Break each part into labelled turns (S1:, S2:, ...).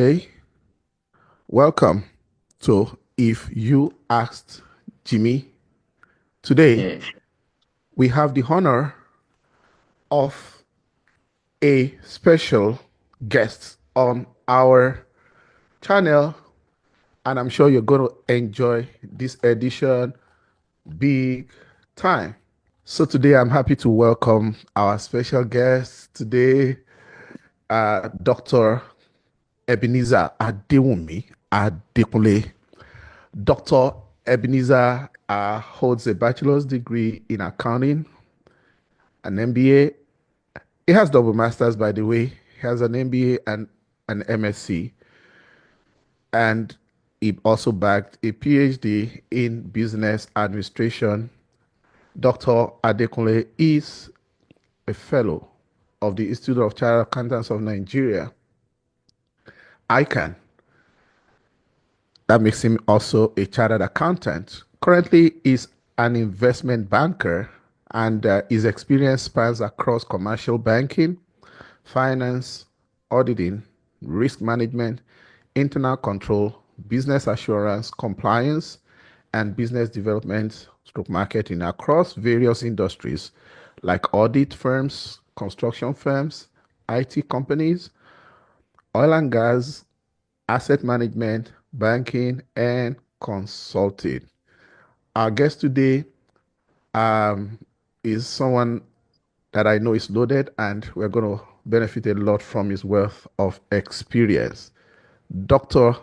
S1: Hey, welcome to If You Asked Jimmy. Today,
S2: Mm.
S1: we have the honor of a special guest on our channel, and I'm sure you're going to enjoy this edition big time. So, today, I'm happy to welcome our special guest today, Dr. Ebenezer Adewumi Adekunle. Dr. Ebenezer holds a bachelor's degree in accounting, an MBA. He has double masters, by the way. He has an MBA and an MSc, and he also bagged a PhD in business administration. Dr. Adekunle is a fellow of the Institute of Chartered Accountants of Nigeria, ICANN. That makes him also a chartered accountant. Currently, is an investment banker, and his experience spans across commercial banking, finance, auditing, risk management, internal control, business assurance, compliance, and business development stroke marketing across various industries like audit firms, construction firms, IT companies, oil and gas, asset management, banking, and consulting. Our guest today um, is someone that I know is loaded, and we're going to benefit a lot from his wealth of experience. Dr.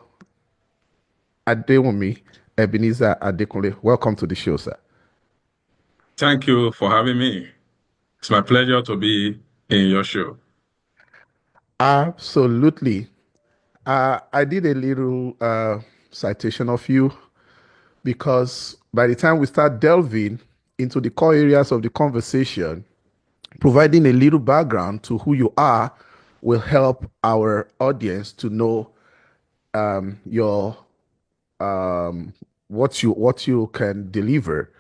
S1: Adewumi Ebenezer Adekunle, welcome to the show, sir.
S2: Thank you for having me. It's my pleasure to be in your show.
S1: Absolutely. I did a little citation of you because by the time we start delving into the core areas of the conversation, providing a little background to who you are will help our audience to know your what you can deliver,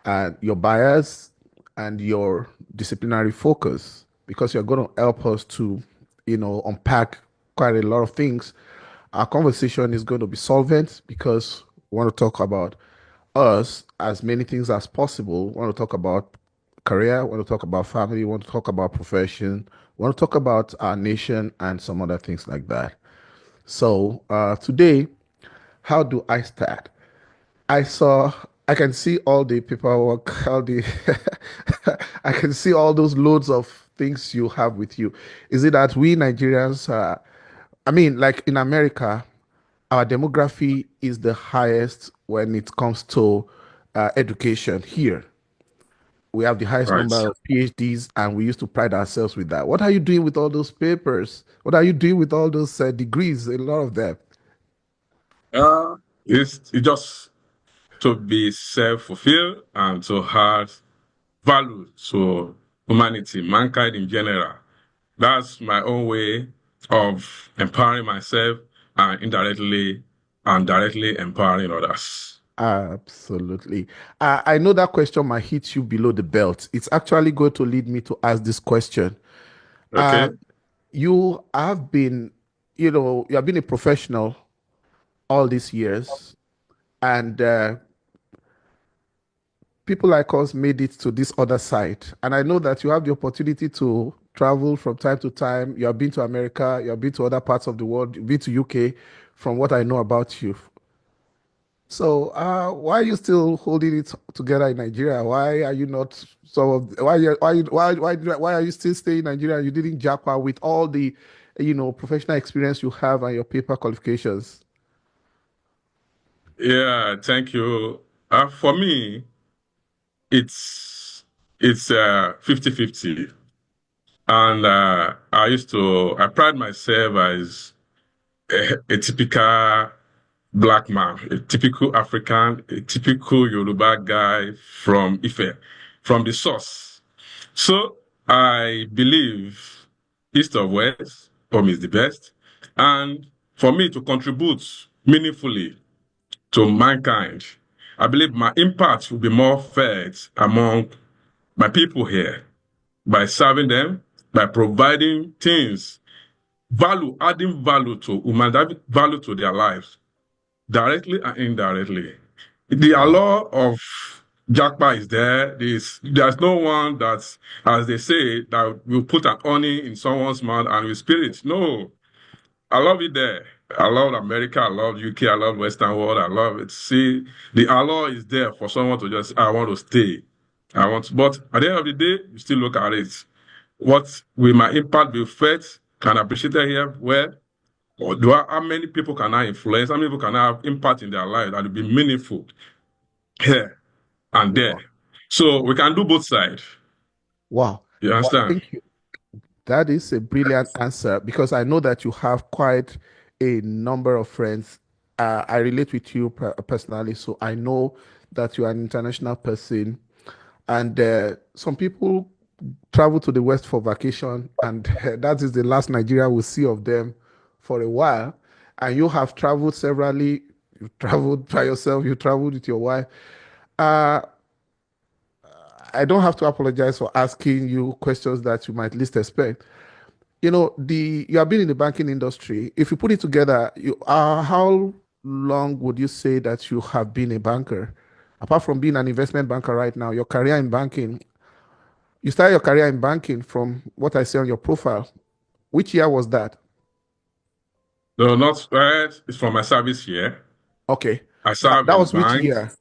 S1: and your bias and your disciplinary focus, because you're going to help us to unpack quite a lot of things. Our conversation is going to be solvent because we want to talk about us as many things as possible. We want to talk about career, we want to talk about family, we want to talk about profession, we want to talk about our nation and some other things like that. So today, how do I start? I saw, I can see all the paperwork, all the, I can see all those loads of things you have with you. Is it that we Nigerians, I mean, like in America, our demography is the highest when it comes to education here. We have the highest
S2: Right.
S1: number of PhDs, and we used to pride ourselves with that. What are you doing with all those papers? What are you doing with all those degrees? A lot of them.
S2: It's just to be self-fulfilled and to add value to humanity, mankind in general. That's my own way of empowering myself and indirectly and directly empowering others.
S1: Absolutely. I know that question might hit you below the belt. It's actually going to lead me to ask this question. Uh,
S2: Okay.
S1: you have been, you have been a professional all these years, and people like us made it to this other side. And I know that you have the opportunity to travel from time to time. You have been to America, you have been to other parts of the world, you've been to UK, from what I know about you. So, why are you still holding it together in Nigeria? Why are you not some of why are you still staying in Nigeria? You didn't japa with all the, professional experience you have and your paper qualifications.
S2: Yeah, thank you. For me, it's it's 50-50. And I pride myself as a typical black man, a typical African, a typical Yoruba guy from Ife, from the source. So I believe East of West, home is the best. And for me to contribute meaningfully to mankind, I believe my impact will be more felt among my people here by serving them, by providing things value, adding value to human, value to their lives, directly and indirectly. The
S1: Wow.
S2: allure of japa is there. There's no one that, as they say, that will put an honey in someone's mouth and will spirit. No, I love it there. I love America. I love UK. I love Western world. I love it. See, the allure is there for someone to just, I want to stay. But at the end of the day, you still look at it. What will my impact be felt? Can I appreciate it here? Where? Or how many people can I influence? How many people can I have impact in their life that will be meaningful here and there?
S1: Wow.
S2: So we can do both sides.
S1: Wow.
S2: You
S1: Wow.
S2: understand?
S1: Thank you. That is a brilliant answer because I know that you have quite a number of friends. I relate with you personally, so I know that you are an international person. And some people travel to the West for vacation, and that is the last Nigeria will see of them for a while. And you have traveled severally. You traveled by yourself. You traveled with your wife. Uh, I don't have to apologize for asking you questions that you might least expect. You know, you have been in the banking industry. If you put it together, how long would you say that you have been a banker? Apart from being an investment banker right now, your career in banking, you started your career in banking from what I see on your profile. Which year was that?
S2: No, not it's from my service here.
S1: Okay.
S2: I
S1: That,
S2: served
S1: that
S2: in
S1: was which
S2: banks,
S1: year?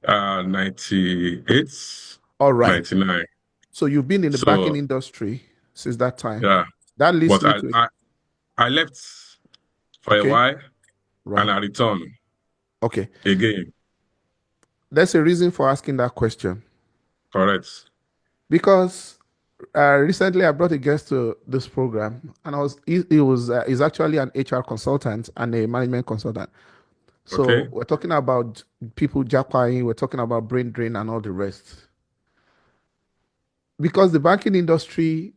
S2: 98,
S1: All right.
S2: 99.
S1: So you've been in the banking
S2: So
S1: industry since that time.
S2: yeah,
S1: That leads
S2: but
S1: me to,
S2: I left for a
S1: okay,
S2: while and
S1: right.
S2: I returned
S1: Okay.
S2: again.
S1: There's a reason for asking that question.
S2: Correct.
S1: Because recently I brought a guest to this program, and he was he's actually an HR consultant and a management consultant. So
S2: Okay.
S1: we're talking about people jackpotting, we're talking about brain drain and all the rest. Because the banking industry,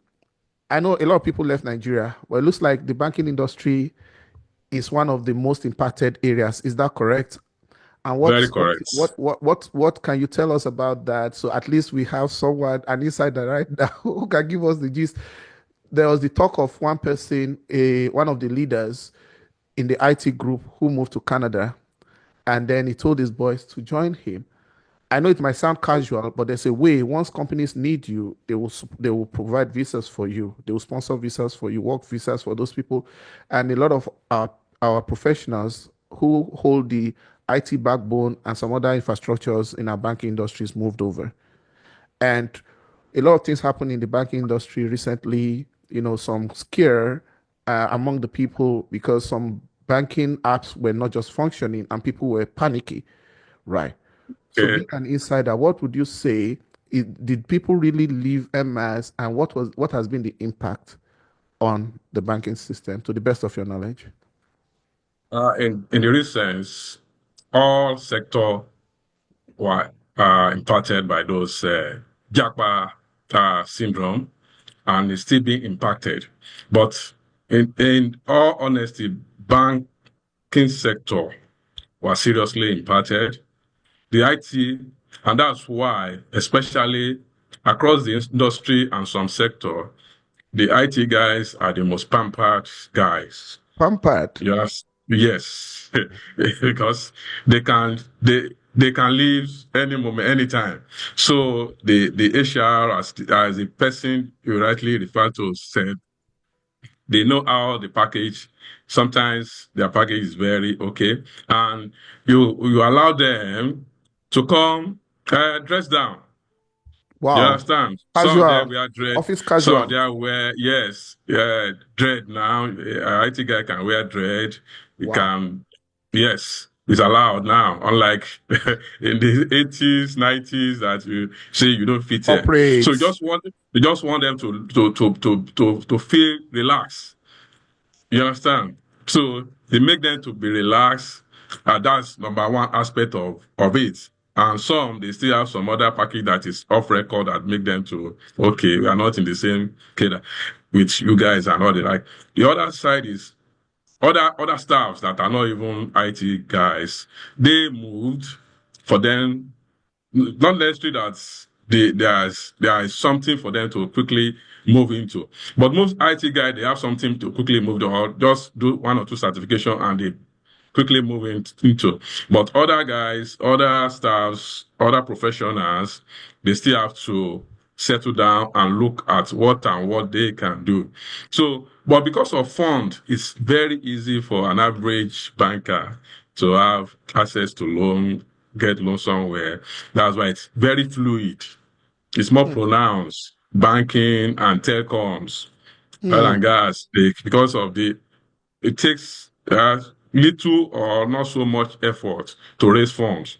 S1: I know a lot of people left Nigeria, but it looks like the banking industry is one of the most impacted areas. Is that correct? And
S2: Very correct.
S1: what can you tell us about that? So at least we have someone, an insider right now, who can give us the gist. There was the talk of one person, one of the leaders in the IT group who moved to Canada, and then he told his boys to join him. I know it might sound casual, but there's a way. Once companies need you, they will provide visas for you. They will sponsor visas for you, work visas for those people, and a lot of our professionals who hold the IT backbone and some other infrastructures in our banking industries moved over. And a lot of things happened in the banking industry recently. You know, some scare among the people because some banking apps were not just functioning and people were panicky, right? So,
S2: Okay.
S1: being an insider, what would you say? Did people really leave MS, and what has been the impact on the banking system, to the best of your knowledge?
S2: In the recent sense, all sector were impacted by those Japa syndrome and is still being impacted. But in all honesty, banking sector was seriously impacted. The IT, and that's why, especially across the industry and some sector, the IT guys are the most pampered guys.
S1: Pampered.
S2: Yes, because they can leave any moment, anytime. So the HR, as the person you rightly refer to, said, they know how the package. Sometimes their package is very okay, and you allow them to come dress down. You
S1: Wow.
S2: understand? Some of them
S1: Casual.
S2: wear dread.
S1: Office
S2: Some of
S1: casual.
S2: them wear, yes, yeah, dread now. IT guy can wear dread. He
S1: Wow.
S2: can, yes, it's allowed now. Unlike in the 80s, 90s that you say you don't fit here. So
S1: Corporate.
S2: you just want them to feel relaxed. You understand? So they make them to be relaxed. That's number one aspect of it. And some they still have some other package that is off record that make them to okay, we are not in the same cadre with you guys and all the like. The other side is other staffs that are not even IT guys. They moved for them, not necessarily that there is something for them to quickly move into. But most IT guys, they have something to quickly move to, or just do one or two certification and they quickly move into. But other guys, other staffs, other professionals, they still have to settle down and look at what they can do. So, but because of fund, it's very easy for an average banker to have access to loan, get loan somewhere. That's why it's very fluid. It's more
S1: Hmm.
S2: pronounced. Banking and telecoms, oil and
S1: Hmm.
S2: gas, because of it takes little or not so much effort to raise funds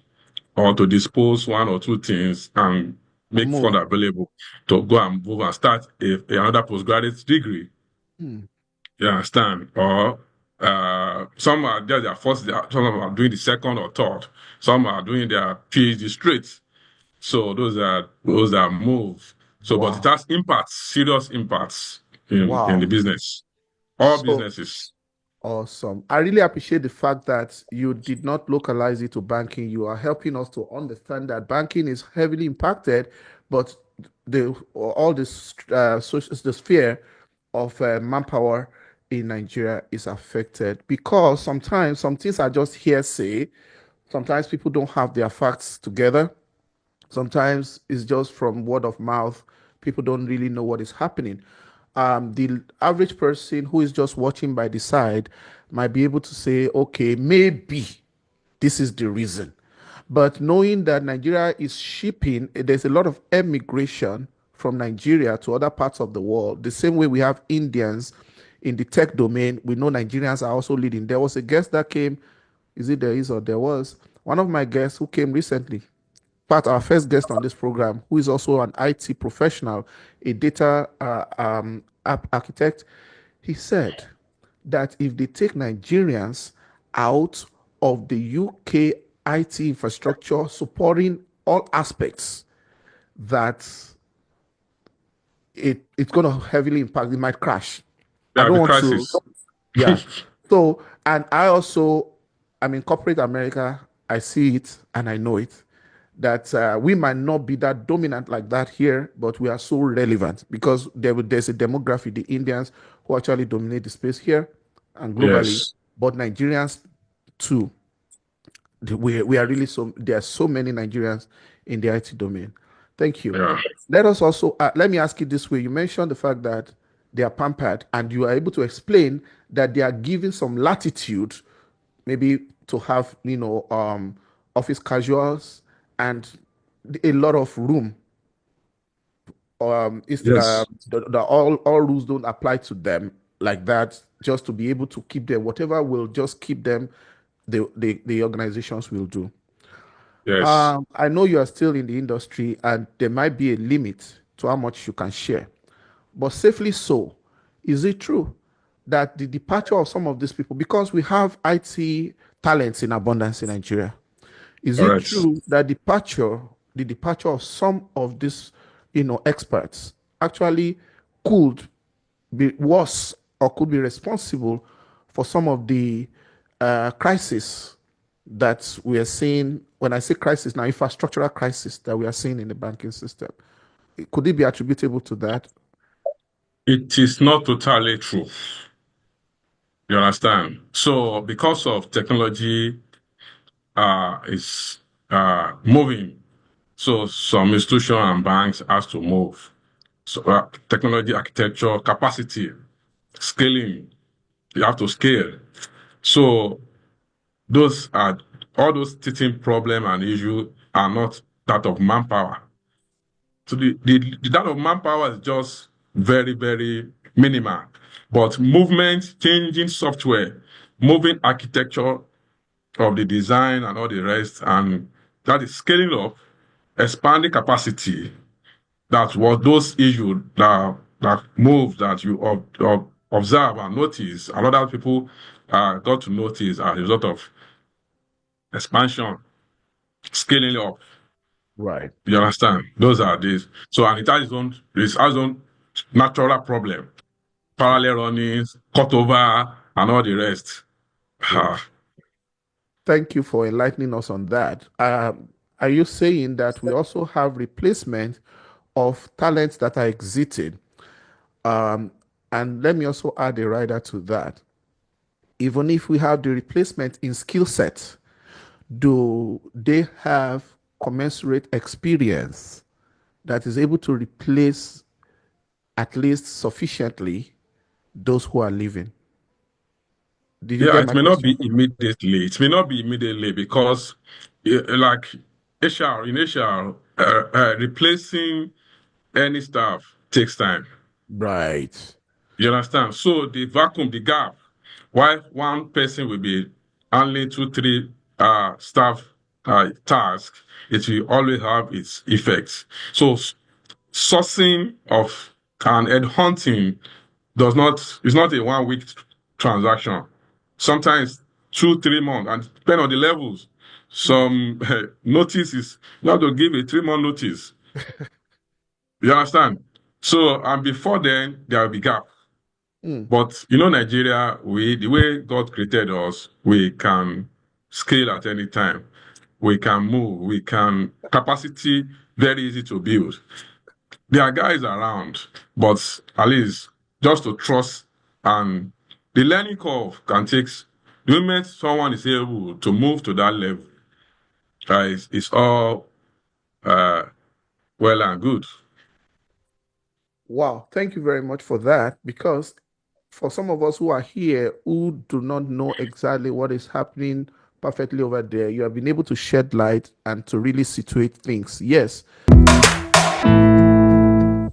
S2: or to dispose one or two things and
S1: And
S2: make
S1: move.
S2: funds available to go and move and start another postgraduate degree.
S1: Hmm.
S2: You understand? Or some are just their first, some are doing the second or third. Some are doing their PhD straight. So those are moves. So, but it
S1: Wow.
S2: has impacts, serious impacts in the
S1: Wow.
S2: business. All
S1: So
S2: businesses.
S1: awesome. I really appreciate the fact that you did not localize it to banking. You are helping us to understand that banking is heavily impacted, but all this social the sphere of manpower in Nigeria is affected because sometimes some things are just hearsay. Sometimes people don't have their facts together. Sometimes it's just from word of mouth. People don't really know what is happening. The average person who is just watching by the side might be able to say, okay, maybe this is the reason. But knowing that Nigeria is shipping, there's a lot of emigration from Nigeria to other parts of the world. The same way we have Indians in the tech domain, we know Nigerians are also leading. There was a guest that came, is it there is or there was, one of my guests who came recently part our first guest on this program, who is also an IT professional, a data app architect, he said that if they take Nigerians out of the UK IT infrastructure supporting all aspects, that it's going to heavily impact. It might crash. I
S2: There will
S1: don't
S2: be
S1: want to.
S2: crisis.
S1: Yeah. So, and I also, I'm in corporate America. I see it and I know it that we might not be that dominant like that here, but we are so relevant because there's a demography, the Indians who actually dominate the space here and globally,
S2: Yes.
S1: but Nigerians too. We are really so, there are so many Nigerians in the IT domain. Thank you.
S2: Yeah.
S1: Let us also, let me ask you this way. You mentioned the fact that they are pampered and you are able to explain that they are given some latitude maybe to have office casuals and a lot of room is
S2: Yes.
S1: the all rules don't apply to them like that just to be able to keep them whatever will just keep them the organizations will do.
S2: Yes.
S1: I know you are still in the industry and there might be a limit to how much you can share, but safely so, is it true that the departure of some of these people, because we have IT talents in abundance in Nigeria, is
S2: All
S1: it
S2: right.
S1: true that the departure of some of these, experts actually could be worse or could be responsible for some of the crisis that we are seeing? When I say crisis now, infrastructural crisis that we are seeing in the banking system. Could it be attributable to that?
S2: It is not totally true. You understand? So because of technology is moving, so some institution and banks has to move. So technology, architecture, capacity, scaling, you have to scale. So those are all those teaching problem and issue are not that of manpower. So the that of manpower is just very, very minimal. But movement, changing software, moving architecture of the design and all the rest, and that is scaling up, expanding capacity. That's what those issues that move that you observe and notice. A lot of people got to notice as a result of expansion, scaling up.
S1: Right.
S2: You understand? Those are these. So and it has its own natural problem.
S1: True.
S2: Parallel runnings, cut over, and all the rest.
S1: True.
S2: Ah,
S1: Thank you for enlightening us on that. Are you saying that we also have replacement of talents that are exiting? Um, and let me also add a rider to that. Even if we have the replacement in skill set, do they have commensurate experience that is able to replace at least sufficiently those who are leaving? Did you
S2: Yeah,
S1: get
S2: it
S1: my
S2: may not be
S1: question?
S2: immediately. It may not be immediately because, like HR, replacing any staff takes time.
S1: Right.
S2: You understand? So the vacuum, the gap, while one person will be handling two, three staff tasks, it will always have its effects. So sourcing of and headhunting does not is not a 1 week transaction. Sometimes 2, 3 months, and depending on the levels.
S1: Mm,
S2: Some notice is you have to give a 3 month notice. You understand? So and before then there will be gap.
S1: mm.
S2: But Nigeria, the way God created us, we can scale at any time. We can move. We can capacity very easy to build. There are guys around, but at least just to trust and the learning curve can take the moment someone is able to move to that level, it's all uh, well and good.
S1: Wow, thank you very much for that. Because for some of us who are here who do not know exactly what is happening perfectly over there, you have been able to shed light and to really situate things. Yes,